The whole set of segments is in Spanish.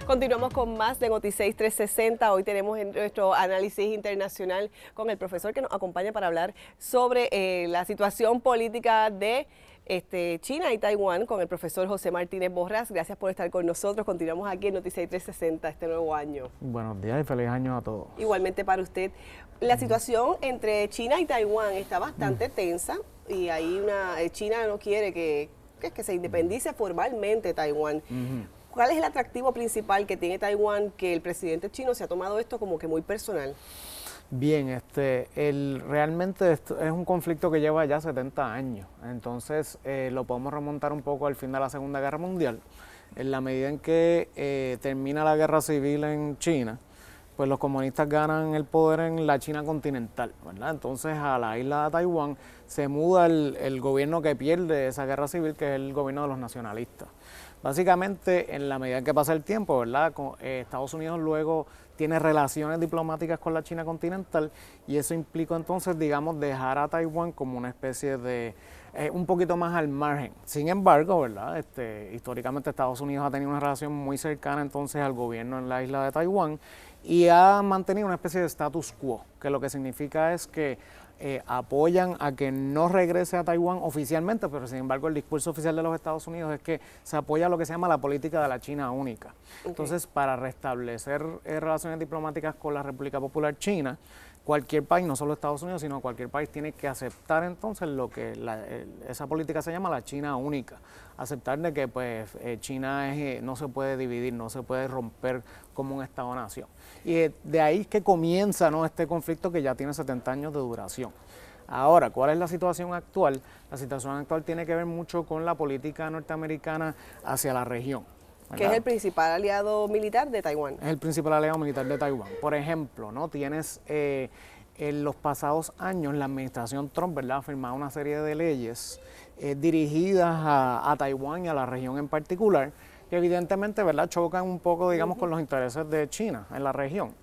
Continuamos con más de Noticias 360. Hoy tenemos en nuestro análisis internacional con el profesor que nos acompaña para hablar sobre la situación política de China y Taiwán con el profesor José Martínez Borras. Gracias por estar con nosotros. Continuamos aquí en Noticias 360 este nuevo año. Buenos días y feliz año a todos. Igualmente para usted. La situación entre China y Taiwán está bastante tensa y China no quiere que se independice formalmente Taiwán. ¿Cuál es el atractivo principal que tiene Taiwán que el presidente chino se ha tomado esto como que muy personal? Bien, realmente esto es un conflicto que lleva ya 70 años, entonces lo podemos remontar un poco al fin de la Segunda Guerra Mundial. En la medida en que termina la guerra civil en China, pues los comunistas ganan el poder en la China continental, ¿verdad? Entonces a la isla de Taiwán se muda el gobierno que pierde esa guerra civil, que es el gobierno de los nacionalistas. Básicamente, en la medida en que pasa el tiempo, ¿verdad? Estados Unidos luego tiene relaciones diplomáticas con la China continental y eso implicó entonces, digamos, dejar a Taiwán como una especie de, un poquito más al margen. Sin embargo, ¿verdad? Históricamente Estados Unidos ha tenido una relación muy cercana entonces al gobierno en la isla de Taiwán y ha mantenido una especie de status quo, que lo que significa es que apoyan a que no regrese a Taiwán oficialmente, pero sin embargo el discurso oficial de los Estados Unidos es que se apoya lo que se llama la política de la China única. Entonces, para restablecer relaciones diplomáticas con la República Popular China, cualquier país, no solo Estados Unidos, sino cualquier país tiene que aceptar entonces lo que esa política se llama la China única. Aceptar de que pues China no se puede dividir, no se puede romper como un Estado-nación. Y de ahí que comienza, ¿no?, este conflicto que ya tiene 70 años de duración. Ahora, ¿cuál es la situación actual? La situación actual tiene que ver mucho con la política norteamericana hacia la región, ¿verdad? Que es el principal aliado militar de Taiwán. Es el principal aliado militar de Taiwán. Por ejemplo, ¿no? Tienes en los pasados años la administración Trump, ¿verdad?, ha firmado una serie de leyes dirigidas a Taiwán y a la región en particular, que evidentemente, ¿verdad?, chocan un poco, digamos, con los intereses de China en la región.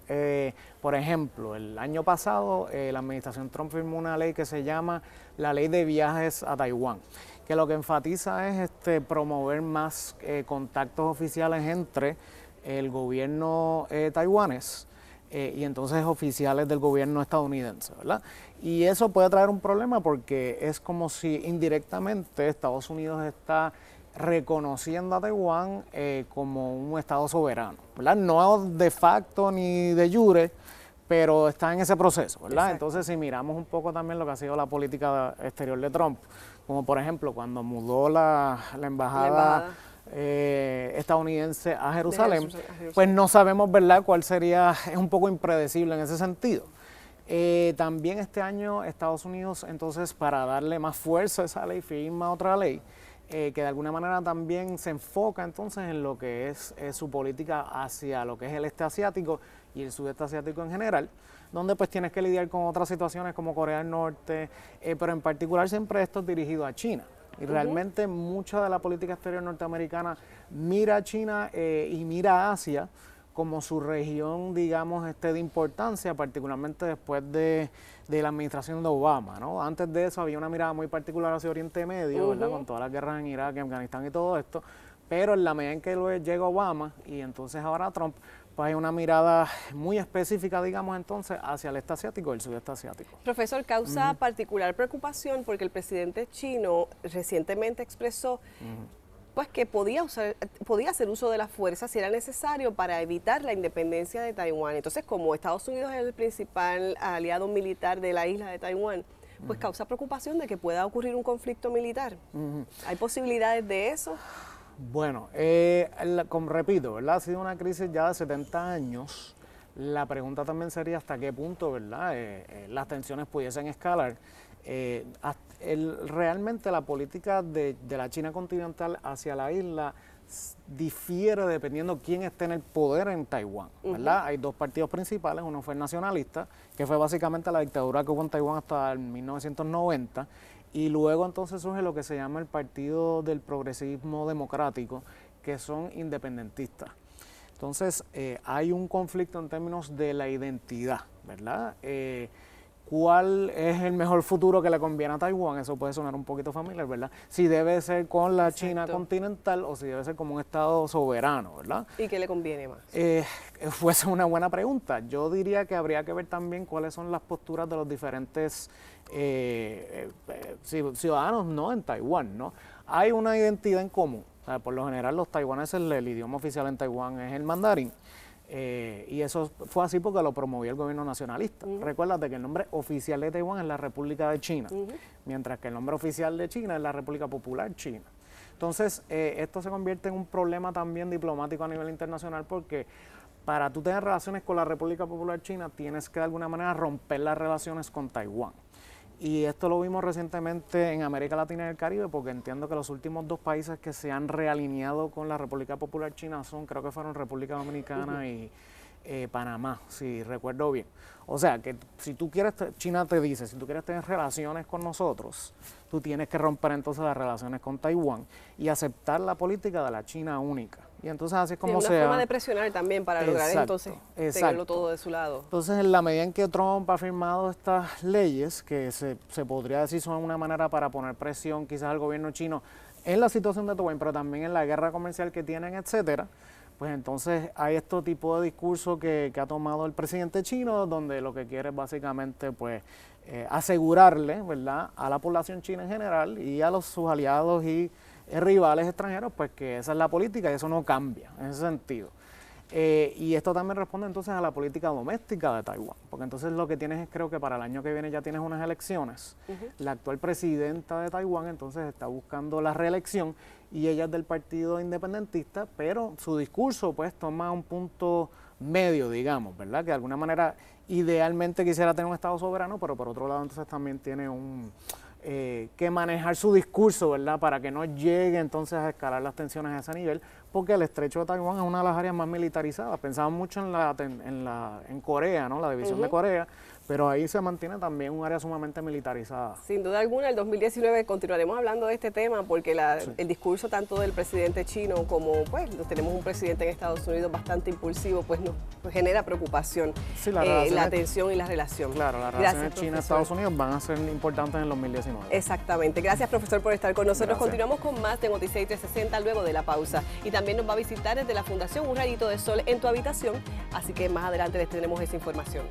Por ejemplo, el año pasado la administración Trump firmó una ley que se llama la Ley de Viajes a Taiwán, que lo que enfatiza es promover más contactos oficiales entre el gobierno taiwanés y entonces oficiales del gobierno estadounidense, ¿verdad? Y eso puede traer un problema porque es como si indirectamente Estados Unidos está reconociendo a Taiwán como un estado soberano, ¿verdad? No de facto ni de jure, pero está en ese proceso, ¿verdad? Exacto. Entonces, si miramos un poco también lo que ha sido la política exterior de Trump, como por ejemplo cuando mudó la embajada estadounidense a Jerusalén, pues no sabemos, ¿verdad?, cuál sería, es un poco impredecible en ese sentido. También este año Estados Unidos, entonces, para darle más fuerza a esa ley, firma otra ley que de alguna manera también se enfoca entonces en lo que es su política hacia lo que es el este asiático y el sudeste asiático en general, donde pues tienes que lidiar con otras situaciones como Corea del Norte, pero en particular siempre esto es dirigido a China. Y realmente mucha de la política exterior norteamericana mira a China y mira a Asia como su región, digamos, de importancia, particularmente después de la administración de Obama, ¿no? Antes de eso había una mirada muy particular hacia Oriente Medio, ¿verdad?, con todas las guerras en Irak, en Afganistán y todo esto, pero en la medida en que luego llega Obama y entonces ahora Trump, pues hay una mirada muy específica, digamos, entonces, hacia el este asiático y el sudeste asiático. Profesor, causa particular preocupación porque el presidente chino recientemente expresó pues que podía hacer uso de la fuerza si era necesario para evitar la independencia de Taiwán. Entonces, como Estados Unidos es el principal aliado militar de la isla de Taiwán, pues causa preocupación de que pueda ocurrir un conflicto militar. ¿Hay posibilidades de eso? Bueno, como repito, ¿verdad?, ha sido una crisis ya de 70 años. La pregunta también sería hasta qué punto, ¿verdad?, las tensiones pudiesen escalar. Realmente la política de la China continental hacia la isla difiere dependiendo quién esté en el poder en Taiwán, ¿verdad? Hay dos partidos principales, uno fue el nacionalista, que fue básicamente la dictadura que hubo en Taiwán hasta el 1990, y luego entonces surge lo que se llama el Partido del Progresismo Democrático, que son independentistas. Entonces hay un conflicto en términos de la identidad, ¿verdad? ¿cuál es el mejor futuro que le conviene a Taiwán? Eso puede sonar un poquito familiar, ¿verdad? Si debe ser con la China continental o si debe ser como un estado soberano, ¿verdad? ¿Y qué le conviene más? Fuese una buena pregunta. Yo diría que habría que ver también cuáles son las posturas de los diferentes ciudadanos, ¿no?, en Taiwán, ¿no? Hay una identidad en común. O sea, por lo general los taiwaneses, el idioma oficial en Taiwán es el mandarín. Y eso fue así porque lo promovió el gobierno nacionalista. Recuérdate que el nombre oficial de Taiwán es la República de China, mientras que el nombre oficial de China es la República Popular China. Entonces, esto se convierte en un problema también diplomático a nivel internacional porque para tú tener relaciones con la República Popular China tienes que de alguna manera romper las relaciones con Taiwán. Y esto lo vimos recientemente en América Latina y el Caribe, porque entiendo que los últimos dos países que se han realineado con la República Popular China son, creo que fueron República Dominicana y Panamá, si recuerdo bien. O sea, que si tú quieres, China te dice, si tú quieres tener relaciones con nosotros, tú tienes que romper entonces las relaciones con Taiwán y aceptar la política de la China única. Y entonces así es como una forma de presionar también para lograr entonces tenerlo todo de su lado. Entonces, en la medida en que Trump ha firmado estas leyes, que se podría decir son una manera para poner presión quizás al gobierno chino en la situación de Taiwán, pero también en la guerra comercial que tienen, etcétera, pues entonces hay este tipo de discurso que ha tomado el presidente chino, donde lo que quiere es básicamente pues asegurarle, ¿verdad?, a la población china en general y a sus aliados y rivales extranjeros, pues que esa es la política y eso no cambia en ese sentido. Y esto también responde entonces a la política doméstica de Taiwán, porque entonces lo que tienes es, creo que para el año que viene ya tienes unas elecciones. La actual presidenta de Taiwán entonces está buscando la reelección y ella es del partido independentista, pero su discurso pues toma un punto medio, digamos, ¿verdad? Que de alguna manera idealmente quisiera tener un Estado soberano, pero por otro lado entonces también tiene que manejar su discurso, ¿verdad?, para que no llegue entonces a escalar las tensiones a ese nivel, porque el estrecho de Taiwán es una de las áreas más militarizadas. Pensamos mucho en Corea, ¿no?, la división de Corea, pero ahí se mantiene también un área sumamente militarizada. Sin duda alguna, el 2019 continuaremos hablando de este tema porque el discurso tanto del presidente chino como pues tenemos un presidente en Estados Unidos bastante impulsivo, pues nos genera preocupación, sí, la tensión y la relación. Claro, las relaciones China-Estados Unidos van a ser importantes en el 2019. Exactamente. Gracias, profesor, por estar con nosotros. Gracias. Continuamos con más de Noticias 360 luego de la pausa. Y también nos va a visitar desde la Fundación Un Rayito de Sol en tu habitación, así que más adelante les tenemos esa información.